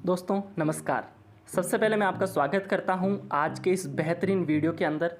दोस्तों नमस्कार। सबसे पहले मैं आपका स्वागत करता हूं आज के इस बेहतरीन वीडियो के अंदर।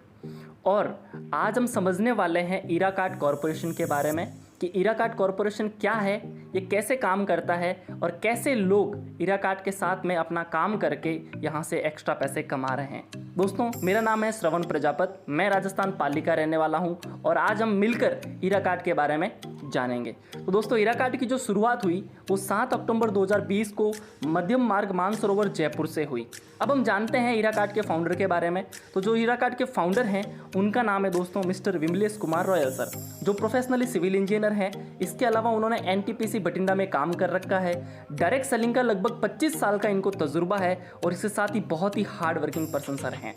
और आज हम समझने वाले हैं ईराकार्ड कॉरपोरेशन के बारे में कि ईराकार्ड कॉरपोरेशन क्या है, ये कैसे काम करता है और कैसे लोग ईराकार्ड के साथ में अपना काम करके यहाँ से एक्स्ट्रा पैसे कमा रहे हैं। दोस्तों मेरा नाम है श्रवण प्रजापत, मैं राजस्थान पाली का रहने वाला हूँ और आज हम मिलकर ईराकार्ड के बारे में जानेंगे। तो दोस्तों ईराकार्ड की जो शुरुआत हुई वो 7 अक्टूबर 2020 को मध्यम मार्ग मानसरोवर जयपुर से हुई। अब हम जानते हैं ईराकार्ड के फाउंडर के बारे में। तो जो ईराकार्ड के फाउंडर हैं उनका नाम है दोस्तों mister Vimlesh Kumar royal sir, जो प्रोफेशनली सिविल इंजीनियर हैं। इसके अलावा उन्होंने एनटीपीसी बठिंडा में काम कर रखा है। डायरेक्ट सेलिंग का लगभग 25 साल का इनको तजुर्बा है और इसके साथ ही बहुत ही हार्ड वर्किंग पर्सन सर हैं।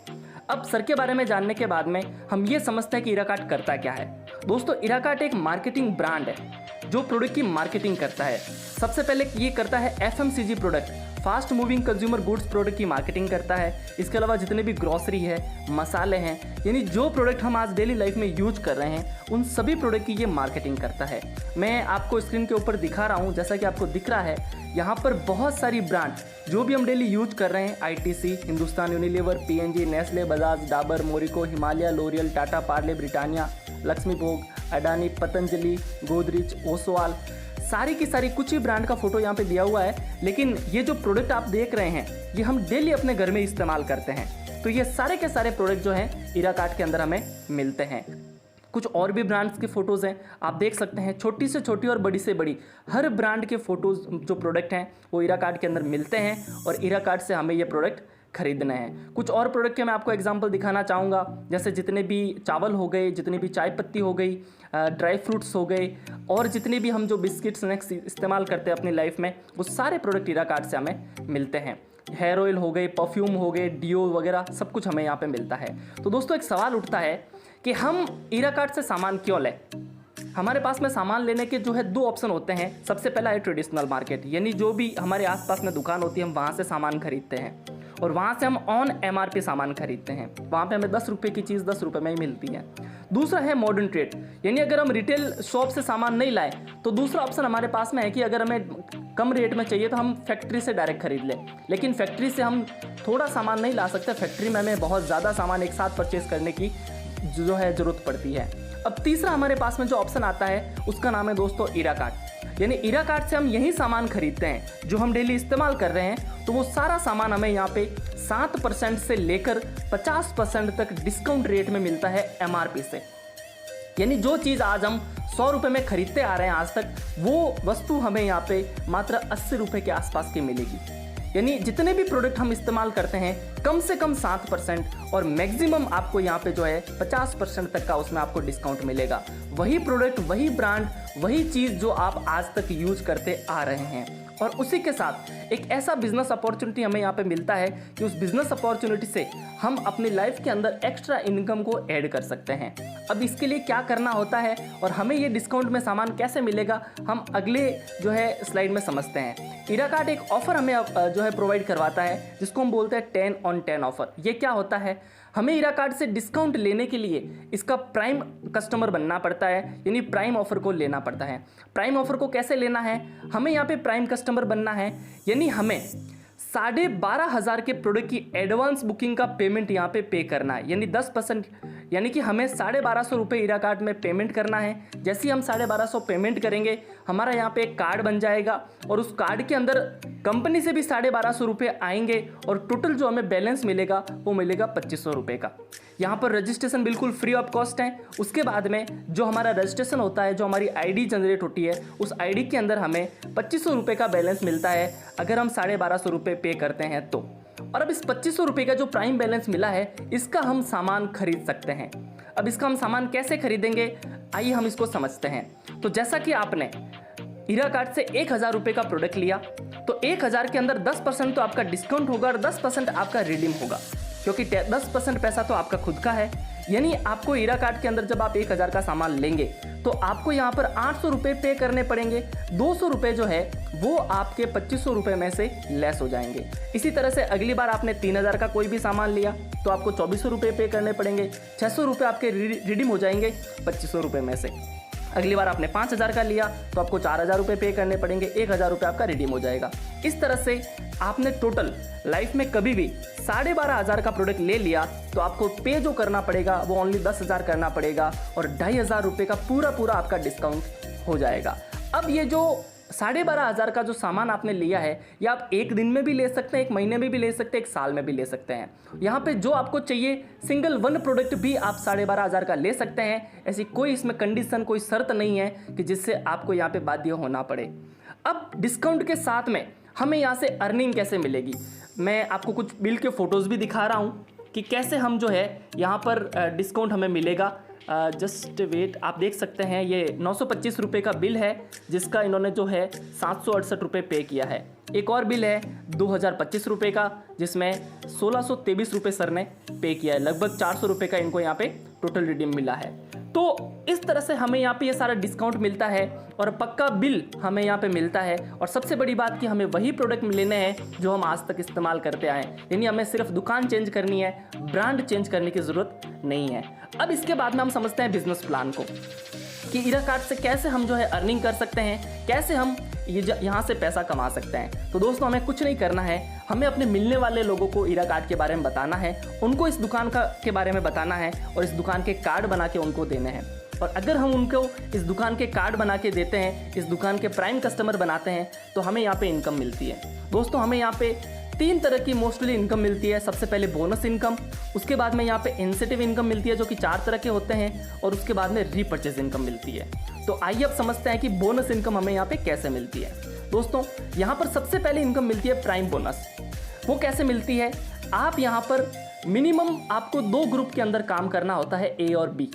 अब सर के बारे में जानने के बाद में हम ये समझते हैं कि ईराकार्ड करता क्या है। दोस्तों ईराकार्ड एक मार्केटिंग ब्रांड है जो प्रोडक्ट की मार्केटिंग करता है। सबसे पहले ये करता है FMCG product, fast moving consumer goods product की मार्केटिंग करता है। इसके अलावा जितने भी ग्रोसरी है, मसाले हैं, यानी जो प्रोडक्ट हम आज डेली लाइफ में यूज कर रहे हैं उन सभी प्रोडक्ट की ये मार्केटिंग करता है। मैं आपको स्क्रीन के ऊपर दिखा रहा हूँ, जैसा कि आपको दिख रहा है यहाँ पर बहुत सारी ब्रांड जो भी हम डेली यूज कर रहे हैं, ITC, Hindustan Unilever, PNG, Nestle, Bajaj, Dabur, Marico, Himalaya, L'Oreal, Tata, Parle, Britannia, Lakshmi Bhog, Adani, Patanjali, Godrej, Oswal, सारी की सारी कुछ ही ब्रांड का फोटो यहाँ पे दिया हुआ है। लेकिन ये जो प्रोडक्ट आप देख रहे हैं ये हम डेली अपने घर में इस्तेमाल करते हैं। तो ये सारे के सारे प्रोडक्ट जो हैं ईराकार्ड के अंदर हमें मिलते हैं। कुछ और भी ब्रांड्स के फ़ोटोज़ हैं, आप देख सकते हैं। छोटी से छोटी और बड़ी से बड़ी हर ब्रांड के फ़ोटोज़ जो प्रोडक्ट हैं वो ईराकार्ड के अंदर मिलते हैं और ईराकार्ड से हमें ये प्रोडक्ट खरीदना है। कुछ और प्रोडक्ट के मैं आपको एग्जांपल दिखाना चाहूँगा, जैसे जितने भी चावल हो गए, जितनी भी चाय पत्ती हो गई, ड्राई फ्रूट्स हो गए और जितने भी हम जो बिस्किट स्नैक्स इस्तेमाल करते हैं अपनी लाइफ में, वो सारे प्रोडक्ट ईराकार्ड से हमें मिलते हैं। हेयर ऑयल हो गए, परफ्यूम हो गए, डियो वगैरह सब कुछ हमें यहाँ पे मिलता है। तो दोस्तों एक सवाल उठता है कि हम ईराकार्ड से सामान क्यों लें। हमारे पास में सामान लेने के जो है दो ऑप्शन होते हैं। सबसे पहला है ट्रेडिशनल मार्केट, यानी जो भी हमारे आसपास में दुकान होती है हम वहाँ से सामान खरीदते हैं और वहाँ से हम ऑन एमआरपी सामान खरीदते हैं। वहाँ पे हमें 10 रुपये की चीज़ 10 रुपये में ही मिलती है। दूसरा है मॉडर्न ट्रेड, यानी अगर हम रिटेल शॉप से सामान नहीं लाए तो दूसरा ऑप्शन हमारे पास में है कि अगर हमें कम रेट में चाहिए तो हम फैक्ट्री से डायरेक्ट खरीद लें। लेकिन फैक्ट्री से हम थोड़ा सामान नहीं ला सकते, फैक्ट्री में हमें बहुत ज़्यादा सामान एक साथ परचेज करने की जो है ज़रूरत पड़ती है। अब तीसरा हमारे पास में जो ऑप्शन आता है उसका नाम है दोस्तों ईराकार्ड, यानी ईराकार्ड से हम यही सामान खरीदते हैं जो हम डेली इस्तेमाल कर रहे हैं। तो वो सारा सामान हमें यहाँ पे 7% से लेकर 50% तक डिस्काउंट रेट में मिलता है एमआरपी से। यानी जो चीज़ आज हम 100 रुपये में खरीदते आ रहे हैं आज तक, वो वस्तु हमें यहाँ पे मात्र 80 रुपये के आसपास की मिलेगी। यानी जितने भी प्रोडक्ट हम इस्तेमाल करते हैं कम से कम 7% और मैक्सिमम आपको यहाँ पे जो है 50% तक का उसमें आपको डिस्काउंट मिलेगा। वही प्रोडक्ट, वही ब्रांड, वही चीज़ जो आप आज तक यूज करते आ रहे हैं। और उसी के साथ एक ऐसा बिजनेस अपॉर्चुनिटी हमें यहाँ पे मिलता है कि उस बिजनेस अपॉर्चुनिटी से हम अपनी लाइफ के अंदर एक्स्ट्रा इनकम को ऐड कर सकते हैं। अब इसके लिए क्या करना होता है और हमें ये डिस्काउंट में सामान कैसे मिलेगा, हम अगले जो है स्लाइड में समझते हैं। ईराकार्ड एक ऑफर हमें जो है प्रोवाइड करवाता है जिसको हम बोलते हैं 10 on 10 ऑफर। ये क्या होता है, हमें ईराकार्ड से डिस्काउंट लेने के लिए इसका प्राइम कस्टमर बनना पड़ता है, यानी प्राइम ऑफर को लेना पड़ता है। प्राइम ऑफर को कैसे लेना है, हमें यहाँ पे प्राइम कस्टमर बनना है, यानी हमें 12,500 के प्रोडक्ट की एडवांस बुकिंग का पेमेंट यहाँ पे पे करना है, यानी 10%, यानी कि हमें 1250 रुपये ईराकार्ड में पेमेंट करना है। जैसे ही हम 1250 पेमेंट करेंगे हमारा यहाँ पे एक कार्ड बन जाएगा और उस कार्ड के अंदर कंपनी से भी 1250 रुपये आएंगे और टोटल जो हमें बैलेंस मिलेगा वो मिलेगा 2500 रुपये का। यहाँ पर रजिस्ट्रेशन बिल्कुल फ्री ऑफ कॉस्ट है। उसके बाद में जो हमारा रजिस्ट्रेशन होता है, जो हमारी आईडी जनरेट होती है, उस आईडी के अंदर हमें 2500 रुपये का बैलेंस मिलता है अगर हम 1250 रुपये पे करते हैं तो। और अब इस 2500 रुपये का जो प्राइम बैलेंस मिला है इसका हम सामान खरीद सकते हैं। अब इसका हम सामान कैसे खरीदेंगे, आइए हम इसको समझते हैं। तो जैसा कि आपने ईराकार्ड से 1000 रुपये का प्रोडक्ट लिया तो 1000 के अंदर 10% तो आपका डिस्काउंट होगा और 10% आपका रिडीम होगा, क्योंकि 10% पैसा तो आपका खुद का है। यानी आपको ईराकार्ड के अंदर जब आप 1000 का सामान लेंगे तो आपको यहाँ पर 800 रुपये पे करने पड़ेंगे। 200 रुपये जो है वो आपके 2500 रुपये में से लेस हो जाएंगे। इसी तरह से अगली बार आपने 3000 का कोई भी सामान लिया तो आपको 2400 रुपये पे करने पड़ेंगे। 600 रुपये आपके रिडीम हो जाएंगे 2500 रुपये में से। अगली बार आपने 5,000 का लिया तो आपको 4,000 रुपये पे करने पड़ेंगे, 1,000 रुपये आपका रिडीम हो जाएगा। इस तरह से आपने टोटल लाइफ में कभी भी 12,500 का प्रोडक्ट ले लिया तो आपको पे जो करना पड़ेगा वो ओनली 10,000 करना पड़ेगा और 2,500 रुपये का पूरा आपका डिस्काउंट हो जाएगा। अब ये जो 12,500 का जो सामान आपने लिया है ये आप एक दिन में भी ले सकते हैं, एक महीने में भी ले सकते हैं, एक साल में भी ले सकते हैं। यहाँ पे जो आपको चाहिए सिंगल वन प्रोडक्ट भी आप 12,500 का ले सकते हैं। ऐसी कोई इसमें कंडीशन, कोई शर्त नहीं है कि जिससे आपको यहाँ पे बाध्य होना पड़े। अब डिस्काउंट के साथ में हमें यहाँ से अर्निंग कैसे मिलेगी, मैं आपको कुछ बिल के फ़ोटोज़ भी दिखा रहा हूँ कि कैसे हम जो है यहाँ पर डिस्काउंट हमें मिलेगा। जस्ट वेट, आप देख सकते हैं ये 925 रुपये का बिल है जिसका इन्होंने जो है 768 रुपये पे किया है। एक और बिल है 2,025 रुपये का जिसमें 1,623 रुपये सर ने पे किया है। लगभग 400 रुपये का इनको यहाँ पे टोटल रिडीम मिला है। तो इस तरह से हमें यहाँ पे ये सारा डिस्काउंट मिलता है और पक्का बिल हमें यहाँ पे मिलता है। और सबसे बड़ी बात कि हमें वही प्रोडक्ट लेने हैं जो हम आज तक इस्तेमाल करते आए, यानी हमें सिर्फ दुकान चेंज करनी है, ब्रांड चेंज करने की ज़रूरत नहीं है। अब इसके बाद में हम समझते हैं बिजनेस प्लान को कि ईरा कार्ड से कैसे हम जो है अर्निंग कर सकते हैं, कैसे हम यहाँ से पैसा कमा सकते हैं। तो दोस्तों हमें कुछ नहीं करना है, हमें अपने मिलने वाले लोगों को ईरा कार्ड के बारे में बताना है, उनको इस दुकान के बारे में बताना है और इस दुकान के कार्ड बना के उनको देने हैं। और अगर हम उनको इस दुकान के कार्ड बना के देते हैं, इस दुकान के प्राइम कस्टमर बनाते हैं तो हमें यहाँ पे इनकम मिलती है। दोस्तों हमें यहाँ पे 3 तरह की मोस्टली इनकम मिलती है। सबसे पहले बोनस इनकम, उसके बाद में यहाँ पे इंसेंटिव इनकम मिलती है जो कि 4 तरह के होते हैं और उसके बाद में रीपर्चेज इनकम मिलती है। तो आइए अब समझते हैं कि बोनस इनकम हमें यहाँ पे कैसे मिलती है। दोस्तों यहाँ पर सबसे पहले इनकम मिलती है प्राइम बोनस। वो कैसे मिलती है, आप यहाँ पर मिनिमम आपको 2 ग्रुप के अंदर काम करना होता है, ए और बी।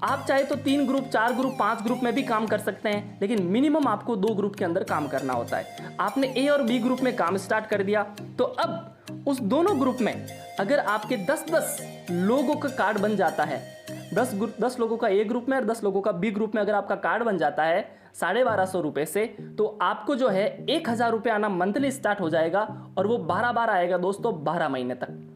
आप चाहे तो 3 ग्रुप, 4 ग्रुप, 5 ग्रुप में भी काम कर सकते हैं, लेकिन मिनिमम आपको 2 ग्रुप के अंदर काम करना होता है। आपने ए और बी ग्रुप में काम स्टार्ट कर दिया तो अब उस दोनों ग्रुप में अगर आपके 10-10 लोगों का कार्ड बन जाता है, 10 लोगों का ए ग्रुप में और 10 लोगों का बी ग्रुप में अगर आपका कार्ड बन जाता है 1,250 रुपये से, तो आपको जो है 1,000 रुपये आना मंथली स्टार्ट हो जाएगा और वो 12 बार आएगा दोस्तों, 12 महीने तक।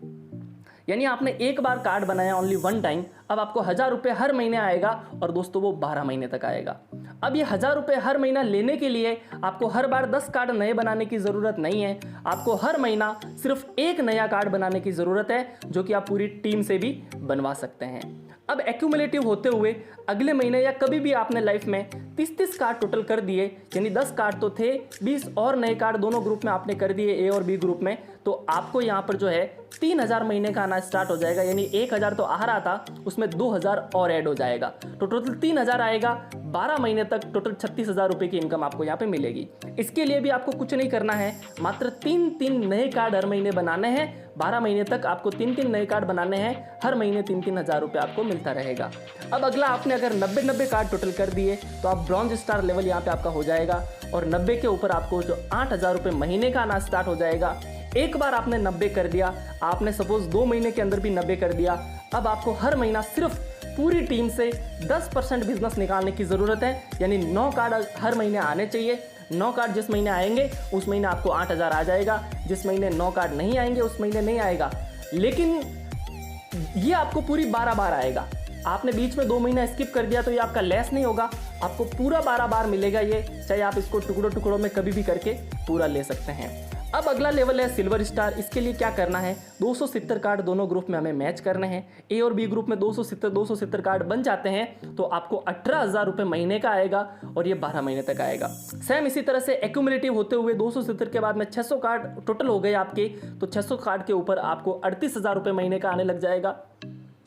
यानी आपने एक बार कार्ड बनाया ओनली 1 टाइम, अब आपको 1,000 रुपये हर महीने आएगा और दोस्तों वो 12 महीने तक आएगा। अब ये 1,000 रुपये हर महीना लेने के लिए आपको हर बार 10 कार्ड नए बनाने की ज़रूरत नहीं है, आपको हर महीना सिर्फ एक नया कार्ड बनाने की ज़रूरत है जो कि आप पूरी टीम से भी बनवा सकते हैं। अब एक्यूमुलेटिव होते हुए अगले महीने या कभी भी आपने लाइफ में 30 कार्ड टोटल कर दिए, यानी 10 कार्ड तो थे, 20 और नए कार्ड दोनों ग्रुप में आपने कर दिए, ए और बी ग्रुप में, तो आपको यहाँ पर जो है 3,000 महीने का आना स्टार्ट हो जाएगा। यानी 1,000 तो आ रहा था, उसमें 2,000 और ऐड हो जाएगा, तो टोटल 3,000 आएगा। 12 महीने तक टोटल 36,000 रुपये की इनकम आपको यहाँ पे मिलेगी। इसके लिए भी आपको कुछ नहीं करना है, मात्र 3 नए कार्ड हर महीने बनाने हैं। 12 महीने तक आपको 3 नए कार्ड बनाने हैं, हर महीने 3,000 रुपये आपको मिलता रहेगा। अब अगला, आपने अगर 90 कार्ड टोटल कर दिए तो आप ब्रॉन्ज स्टार लेवल यहाँ पे आपका हो जाएगा और 90 के ऊपर आपको जो 8,000 रुपये महीने का आना स्टार्ट हो जाएगा। एक बार आपने 90 कर दिया, आपने सपोज 2 महीने के अंदर भी 90 कर दिया, अब आपको हर महीना सिर्फ पूरी टीम से 10% बिजनेस निकालने की ज़रूरत है। यानी 9 कार्ड हर महीने आने चाहिए। 9 कार्ड जिस महीने आएंगे उस महीने आपको 8,000 आ जाएगा, जिस महीने 9 कार्ड नहीं आएंगे उस महीने नहीं आएगा, लेकिन ये आपको पूरी 12 बार आएगा। आपने बीच में 2 महीना स्किप कर दिया तो ये आपका लेस नहीं होगा, आपको पूरा 12 बार मिलेगा ये, चाहे आप इसको टुकड़ों में कभी भी करके पूरा ले सकते हैं। अब अगला लेवल है सिल्वर स्टार। इसके लिए क्या करना है, 270 कार्ड दोनों ग्रुप में हमें मैच करने हैं। ए और बी ग्रुप में 270 कार्ड बन जाते हैं तो आपको 18,000 रुपये महीने का आएगा और ये 12 महीने तक आएगा। सेम इसी तरह से एक्यूमुलेटिव होते हुए 270 के बाद में 600 कार्ड टोटल हो गए आपके, तो 600 कार्ड के ऊपर आपको 38,000 रुपये महीने का आने लग जाएगा।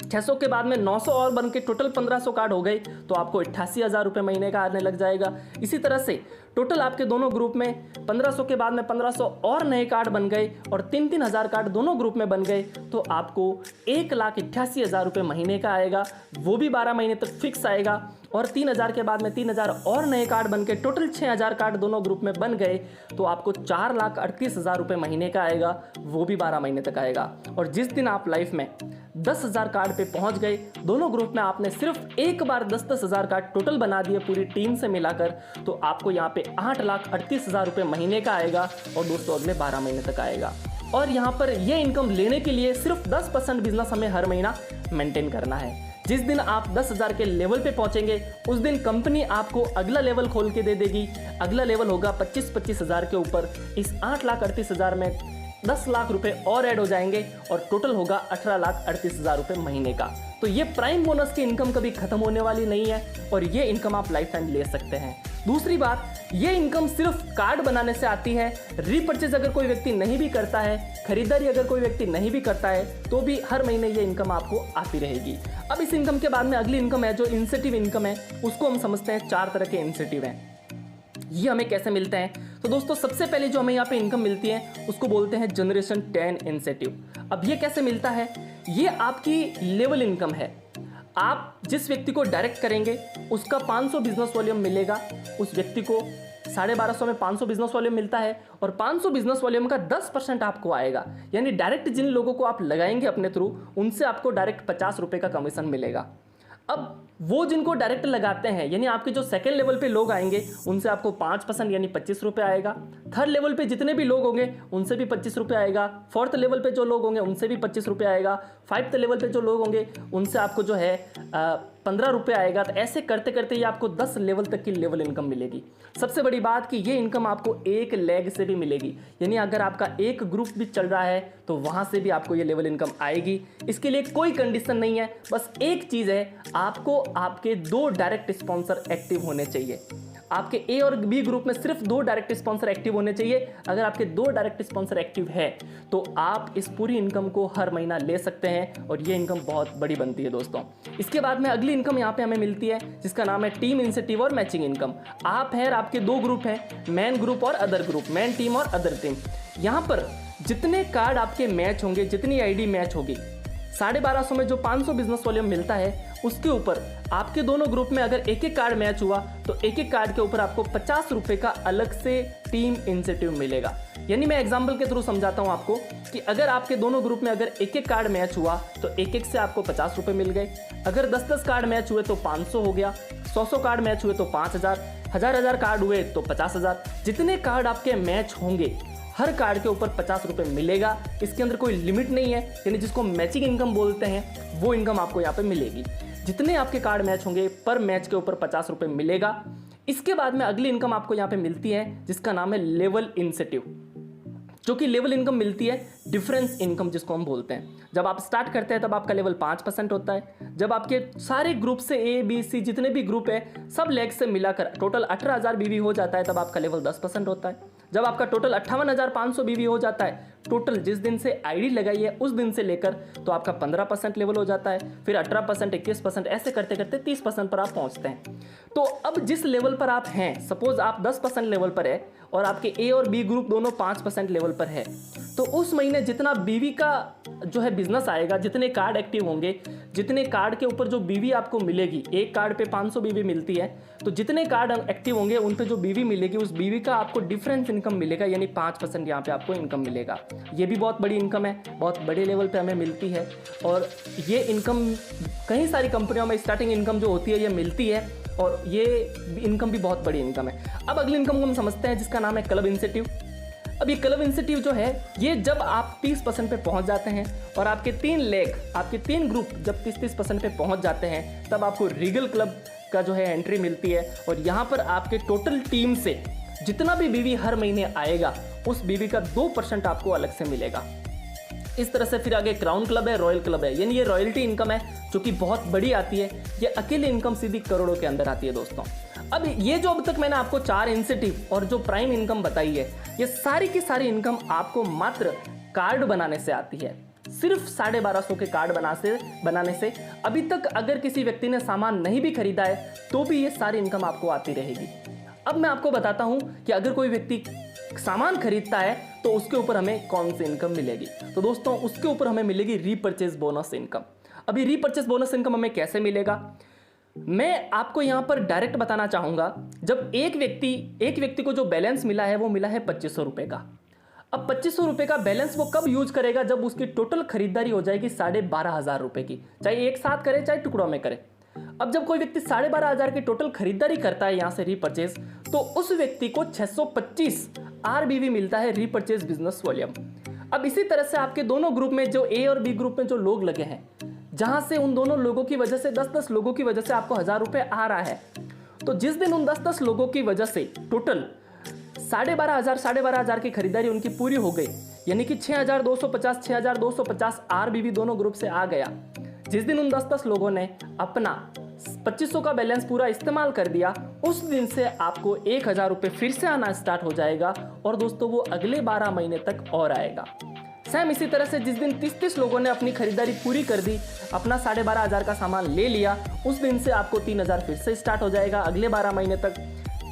600 के बाद में 900 और बन के टोटल 1,500 कार्ड हो गए तो आपको 88,000 रुपये महीने का आने लग जाएगा। इसी तरह से टोटल आपके दोनों ग्रुप में 1,500 के बाद में 1,500 और नए कार्ड बन गए और 3,000 कार्ड दोनों ग्रुप में बन गए तो आपको 1,88,000 रुपये महीने का आएगा, वो भी 12 महीने तक फिक्स आएगा। और 3,000 के बाद में 3,000 और नए कार्ड बन के टोटल 6,000 कार्ड दोनों ग्रुप में बन गए तो आपको 4,38,000 रुपये महीने का आएगा, वो भी 12 महीने तक आएगा। और जिस दिन आप लाइफ में 10,000 कार्ड पे पहुंच गए, दोनों ग्रुप में आपने सिर्फ एक बार 10,000 कार्ड टोटल बना दिए पूरी टीम से मिलाकर, तो आपको यहाँ पे 8,38,000 रुपये महीने का आएगा और दोस्तों अगले 12 महीने तक आएगा। और यहाँ पर ये इनकम लेने के लिए सिर्फ 10% बिजनेस हमें हर महीना मेंटेन करना है। जिस दिन आप 10,000 के लेवल पे पहुंचेंगे उस दिन कंपनी आपको अगला लेवल खोल के दे देगी। अगला लेवल होगा 25 हज़ार के ऊपर। इस 8,38,000 में 10 लाख रुपए और ऐड हो जाएंगे और टोटल होगा 18,38,000 रुपए महीने का। तो ये प्राइम बोनस की इनकम कभी खत्म होने वाली नहीं है और ये इनकम आप लाइफ टाइम ले सकते हैं। दूसरी बात, ये इनकम सिर्फ कार्ड बनाने से आती है। रीपर्चेज अगर कोई व्यक्ति नहीं भी करता है, खरीदारी अगर कोई व्यक्ति नहीं भी करता है, तो भी हर महीने ये इनकम आपको आती रहेगी। अब इस इनकम के बाद में अगली इनकम है जो इंसेंटिव इनकम है, उसको हम समझते हैं। 4 तरह के इंसेंटिव हैं। ये हमें कैसे मिलते हैं? तो दोस्तों सबसे पहले जो हमें यहाँ पे इनकम मिलती है उसको बोलते हैं जनरेशन 10 इंसेंटिव। अब ये कैसे मिलता है? ये आपकी लेवल इनकम है। आप जिस व्यक्ति को डायरेक्ट करेंगे उसका 500 बिजनेस वॉल्यूम मिलेगा। उस व्यक्ति को 1250 में 500 बिजनेस वॉल्यूम मिलता है और 500 बिजनेस वॉल्यूम का 10% आपको आएगा। यानी डायरेक्ट जिन लोगों को आप लगाएंगे अपने थ्रू, उनसे आपको डायरेक्ट 50 रुपये का कमीशन मिलेगा। अब वो जिनको डायरेक्ट लगाते हैं, यानी आपके जो सेकंड लेवल पे लोग आएंगे उनसे आपको 5% यानी 25 रुपये आएगा। थर्ड लेवल पे जितने भी लोग होंगे उनसे भी 25 रुपये आएगा। फोर्थ लेवल पे जो लोग होंगे उनसे भी 25 रुपये आएगा। 5th लेवल पे जो लोग होंगे उनसे आपको जो है 15 रुपये आएगा। तो ऐसे करते करते ये आपको 10 लेवल तक की लेवल इनकम मिलेगी। सबसे बड़ी बात कि ये इनकम आपको एक लेग से भी मिलेगी, यानी अगर आपका एक ग्रुप भी चल रहा है तो वहाँ से भी आपको ये लेवल इनकम आएगी। इसके लिए कोई कंडीशन नहीं है, बस एक चीज़ है, आपको आपके 2 डायरेक्ट स्पॉन्सर एक्टिव होने चाहिए। आपके ए और बी ग्रुप में सिर्फ 2 डायरेक्ट स्पॉन्सर एक्टिव होने चाहिए। अगर आपके 2 डायरेक्ट स्पॉन्सर एक्टिव है तो आप इस पूरी इनकम को हर महीना ले सकते हैं और ये इनकम बहुत बड़ी बनती है दोस्तों। इसके बाद में अगली इनकम यहाँ पे हमें मिलती है जिसका नाम है टीम इंसेंटिव और मैचिंग इनकम। आप हैं, आपके 2 ग्रुप हैं, मैन ग्रुप और अदर ग्रुप, मैन टीम और अदर टीम। यहाँ पर जितने कार्ड आपके मैच होंगे, जितनी आईडी मैच होगी, 1250 में जो 500 बिजनेस वॉल्यूम मिलता है उसके ऊपर आपके दोनों ग्रुप में अगर एक एक कार्ड मैच हुआ तो एक एक कार्ड के ऊपर आपको 50 रुपये का अलग से टीम इंसेंटिव मिलेगा। यानी मैं एग्जांपल के थ्रू समझाता हूं आपको कि अगर आपके दोनों ग्रुप में अगर एक एक कार्ड मैच हुआ तो एक एक से आपको 50 रुपये मिल गए। अगर 10-10 कार्ड मैच हुए तो 500 हो गया, 100-100 कार्ड मैच हुए तो 5,000, 1,000 कार्ड हुए तो 50,000। जितने कार्ड आपके मैच होंगे हर कार्ड के ऊपर 50 रुपये मिलेगा। इसके अंदर कोई लिमिट नहीं है, यानी जिसको मैचिंग इनकम बोलते हैं वो इनकम आपको यहाँ पे मिलेगी। जितने आपके कार्ड मैच होंगे पर मैच के ऊपर 50 रुपये मिलेगा। इसके बाद में अगली इनकम आपको यहाँ पे मिलती है जिसका नाम है लेवल इंसेंटिव, जो कि लेवल इनकम मिलती है डिफरेंस इनकम जिसको हम बोलते हैं। जब आप स्टार्ट करते हैं तब आपका लेवल 5% होता है। जब आपके सारे ग्रुप से ए बी सी जितने भी ग्रुप है सब लेग से मिलाकर टोटल 18,000 बीवी हो जाता है तब आपका लेवल 10% होता है। जब आपका टोटल 58,500 बीवी हो जाता है, टोटल जिस दिन से आईडी लगाई है उस दिन से लेकर, तो आपका 15% लेवल हो जाता है। फिर 18%, 21%, ऐसे करते करते 30% पर आप पहुंचते हैं। तो अब जिस लेवल पर आप हैं, सपोज आप 10% लेवल पर है और आपके ए और बी ग्रुप दोनों 5% लेवल पर है, तो उस महीने जितना बीवी का जो है बिजनेस आएगा, जितने कार्ड एक्टिव होंगे, जितने कार्ड के ऊपर जो बीवी आपको मिलेगी, एक कार्ड पे 500 बीवी मिलती है, तो जितने कार्ड एक्टिव होंगे उन पे जो बीवी मिलेगी उस बीवी का आपको डिफरेंस इनकम मिलेगा, यानी 5% यहाँ पे आपको इनकम मिलेगा। ये भी बहुत बड़ी इनकम है, बहुत बड़े लेवल पे हमें मिलती है और ये इनकम कई सारी कंपनियों में स्टार्टिंग इनकम जो होती है ये मिलती है और ये इनकम भी बहुत बड़ी इनकम है। अब अगली इनकम को हम समझते हैं जिसका नाम है क्लब इंसेंटिव। अब ये क्लब इंसेंटिव जो है ये जब आप 30% पे पहुंच जाते हैं और आपके 3 लेग, आपके 3 ग्रुप जब 30% पे पहुंच जाते हैं तब आपको रीगल क्लब का जो है एंट्री मिलती है और यहाँ पर आपके टोटल टीम से जितना भी बीवी हर महीने आएगा उस बीवी का 2% आपको अलग से मिलेगा। इस तरह से फिर आगे क्राउन क्लब है, रॉयल क्लब है, यानी ये रॉयल्टी इनकम है जो कि बहुत बड़ी आती है। ये अकेली इनकम सीधी करोड़ों के अंदर आती है दोस्तों। अब ये जो अब तक मैंने आपको 4 इंसेंटिव और जो प्राइम इनकम बताई है, ये सारी की सारी इनकम आपको मात्र कार्ड बनाने से आती है। सिर्फ 1250 के कार्ड बनाने से अभी तक अगर किसी व्यक्ति ने सामान नहीं भी खरीदा है तो भी ये सारी इनकम आपको आती रहेगी। अब मैं आपको बताता हूं कि अगर कोई व्यक्ति सामान खरीदता है तो उसके ऊपर हमें कौन सी इनकम मिलेगी। तो दोस्तों उसके ऊपर हमें मिलेगी रीपरचेज बोनस इनकम। अभी रीपरचेज बोनस इनकम हमें कैसे मिलेगा, मैं आपको यहां पर डायरेक्ट बताना चाहूंगा। जब एक व्यक्ति को जो बैलेंस मिला है वो मिला है 2500 रुपए का। अब 2500 रुपए का बैलेंस वो कब यूज करेगा, जब उसकी टोटल खरीदारी हो जाएगी 12,500 रुपए की, चाहे एक साथ करे चाहे टुकड़ों में करे। अब जब कोई व्यक्ति 12,500 की टोटल खरीदारी करता है यहां से रीपरचेज, तो उस व्यक्ति को 625 आरबीवी मिलता है रीपरचेज बिजनेस वॉल्यूम। अब इसी तरह से आपके दोनों ग्रुप में जो ए और बी ग्रुप में जो लोग लगे हैं, जहां से उन दोनों लोगों की वजह से 10-10 लोगों की वजह से आपको 1000 रुपये आ रहा है। तो जिस दिन उन 10-10 लोगों की वजह से टोटल 12,500 की खरीदारी उनकी पूरी हो गई, यानी कि 6,250 RBB दोनों ग्रुप से आ गया। जिस दिन उन 10-10 लोगों ने अपना 2500 का बैलेंस पूरा इस्तेमाल कर दिया, उस दिन से आपको 1000 रुपये फिर से आना स्टार्ट हो जाएगा और दोस्तों वो अगले 12 महीने तक और आएगा। सेम इसी तरह से जिस दिन 30-30 लोगों ने अपनी खरीदारी पूरी कर दी, अपना 12,500 का सामान ले लिया, उस दिन से आपको 3000 फिर से स्टार्ट हो जाएगा अगले 12 महीने तक।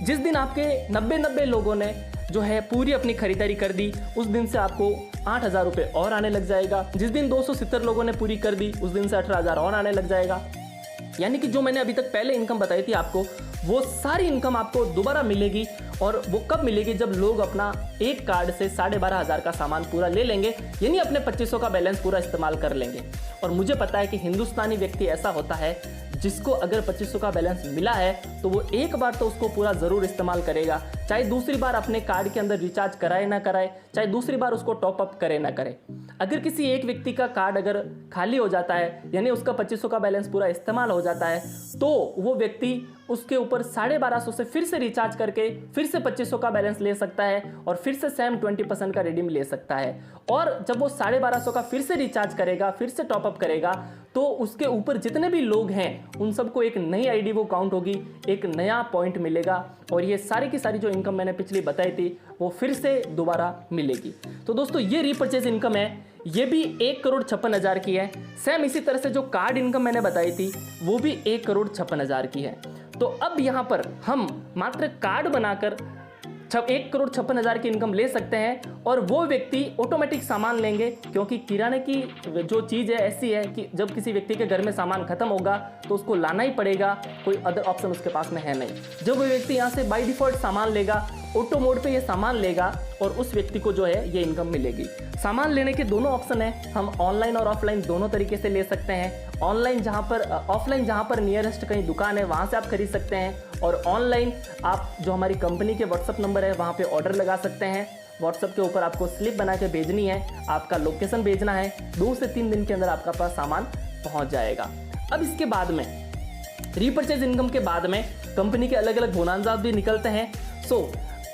जिस दिन आपके 90 लोगों ने जो है पूरी अपनी खरीदारी कर दी, उस दिन से आपको 8000 रुपये और आने लग जाएगा। जिस दिन 270 लोगों ने पूरी कर दी, उस दिन से 18,000 और आने लग जाएगा। यानी कि जो मैंने अभी तक पहले इनकम बताई थी आपको, वो सारी इनकम आपको दोबारा मिलेगी। और वो कब मिलेगी? जब लोग अपना एक कार्ड से 12,500 का सामान पूरा ले लेंगे, यानी अपने 2500 का बैलेंस पूरा इस्तेमाल कर लेंगे। और मुझे पता है कि हिंदुस्तानी व्यक्ति ऐसा होता है जिसको अगर 2500 का बैलेंस मिला है तो वो एक बार तो उसको पूरा ज़रूर इस्तेमाल करेगा, चाहे दूसरी बार अपने कार्ड के अंदर रिचार्ज कराए ना कराए, चाहे दूसरी बार उसको टॉपअप करे ना करे। अगर किसी एक व्यक्ति का कार्ड अगर खाली हो जाता है, यानी उसका 2500 का बैलेंस पूरा इस्तेमाल हो जाता है, तो वो व्यक्ति उसके ऊपर 1250 से फिर से रिचार्ज करके फिर से 2500 का बैलेंस ले सकता है और फिर से सेम 20% का रिडीम ले सकता है। और जब वो 1250 का फिर से रिचार्ज करेगा, फिर से टॉपअप करेगा, तो उसके ऊपर जितने भी लोग हैं उन सबको एक नई आईडी वो काउंट होगी, एक नया पॉइंट मिलेगा और ये सारी की सारी जो इनकम मैंने पिछली बताई थी वो फिर से दोबारा मिलेगी। तो दोस्तों ये रीपरचेज इनकम है, ये भी 1,56,000 की है। सेम इसी तरह से जो कार्ड इनकम मैंने बताई थी वो भी 1,56,000 की है। तो अब यहाँ पर हम मात्र कार्ड बनाकर 1,56,000 की इनकम ले सकते हैं और वो व्यक्ति ऑटोमेटिक सामान लेंगे, क्योंकि किराने की जो चीज़ है ऐसी है कि जब किसी व्यक्ति के घर में सामान खत्म होगा तो उसको लाना ही पड़ेगा, कोई अदर ऑप्शन उसके पास में है नहीं। जब वो व्यक्ति यहाँ से बाय डिफॉल्ट सामान लेगा, ऑटो मोड पे ये सामान लेगा और उस व्यक्ति को जो है ये इनकम मिलेगी। सामान लेने के दोनों ऑप्शन हैं, हम ऑनलाइन और ऑफलाइन दोनों तरीके से ले सकते हैं। ऑनलाइन ऑफलाइन जहाँ पर नियरेस्ट कहीं दुकान है वहाँ से आप खरीद सकते हैं, और ऑनलाइन आप जो हमारी कंपनी के व्हाट्सअप नंबर है वहाँ पे ऑर्डर लगा सकते हैं। व्हाट्सअप के ऊपर आपको स्लिप बना के भेजनी है, आपका लोकेशन भेजना है, 2 से 3 दिन के अंदर आपका पास सामान पहुँच जाएगा। अब इसके बाद में रीपरचेज इनकम के बाद में कंपनी के अलग अलग बोनांजा भी निकलते हैं।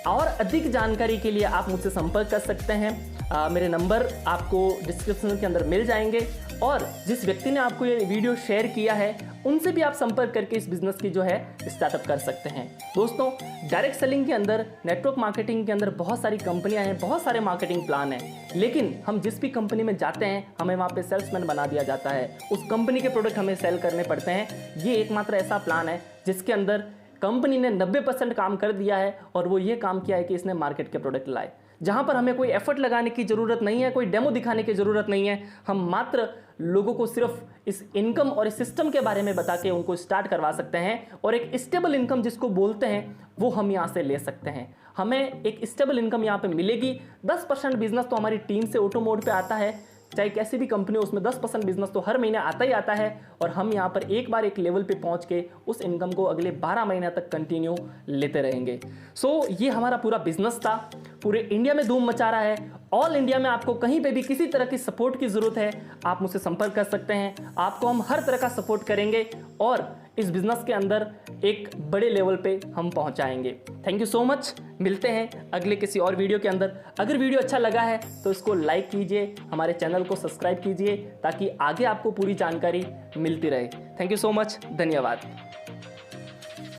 और अधिक जानकारी के लिए आप मुझसे संपर्क कर सकते हैं। मेरे नंबर आपको डिस्क्रिप्शन के अंदर मिल जाएंगे, और जिस व्यक्ति ने आपको ये वीडियो शेयर किया है उनसे भी आप संपर्क करके इस बिजनेस की जो है स्टार्टअप कर सकते हैं। दोस्तों डायरेक्ट सेलिंग के अंदर, नेटवर्क मार्केटिंग के अंदर बहुत सारी कंपनियां हैं, बहुत सारे मार्केटिंग प्लान हैं, लेकिन हम जिस भी कंपनी में जाते हैं हमें वहाँ पे सेल्समैन बना दिया जाता है, उस कंपनी के प्रोडक्ट हमें सेल करने पड़ते हैं। ये एकमात्र ऐसा प्लान है जिसके अंदर कंपनी ने 90% काम कर दिया है, और वो ये काम किया है कि इसने मार्केट के प्रोडक्ट लाए, जहाँ पर हमें कोई एफर्ट लगाने की ज़रूरत नहीं है, कोई डेमो दिखाने की ज़रूरत नहीं है। हम मात्र लोगों को सिर्फ इस इनकम और इस सिस्टम के बारे में बता के उनको स्टार्ट करवा सकते हैं, और एक स्टेबल इनकम जिसको बोलते हैं वो हम यहाँ से ले सकते हैं। हमें एक स्टेबल इनकम यहाँ पे मिलेगी। 10% बिजनेस तो हमारी टीम से ऑटो मोड पे आता है, चाहे कैसी भी कंपनी हो उसमें 10% बिजनेस तो हर महीने आता ही आता है, और हम यहाँ पर एक बार एक लेवल पे पहुँच के उस इनकम को अगले 12 महीने तक कंटिन्यू लेते रहेंगे। ये हमारा पूरा बिजनेस था, पूरे इंडिया में धूम मचा रहा है। ऑल इंडिया में आपको कहीं पे भी किसी तरह की सपोर्ट की ज़रूरत है, आप मुझसे संपर्क कर सकते हैं। आपको हम हर तरह का सपोर्ट करेंगे और इस बिज़नेस के अंदर एक बड़े लेवल पे हम पहुंचाएंगे। Thank you so much. मिलते हैं अगले किसी और वीडियो के अंदर। अगर वीडियो अच्छा लगा है तो इसको लाइक कीजिए, हमारे चैनल को सब्सक्राइब कीजिए, ताकि आगे आपको पूरी जानकारी मिलती रहे। Thank you so much. धन्यवाद।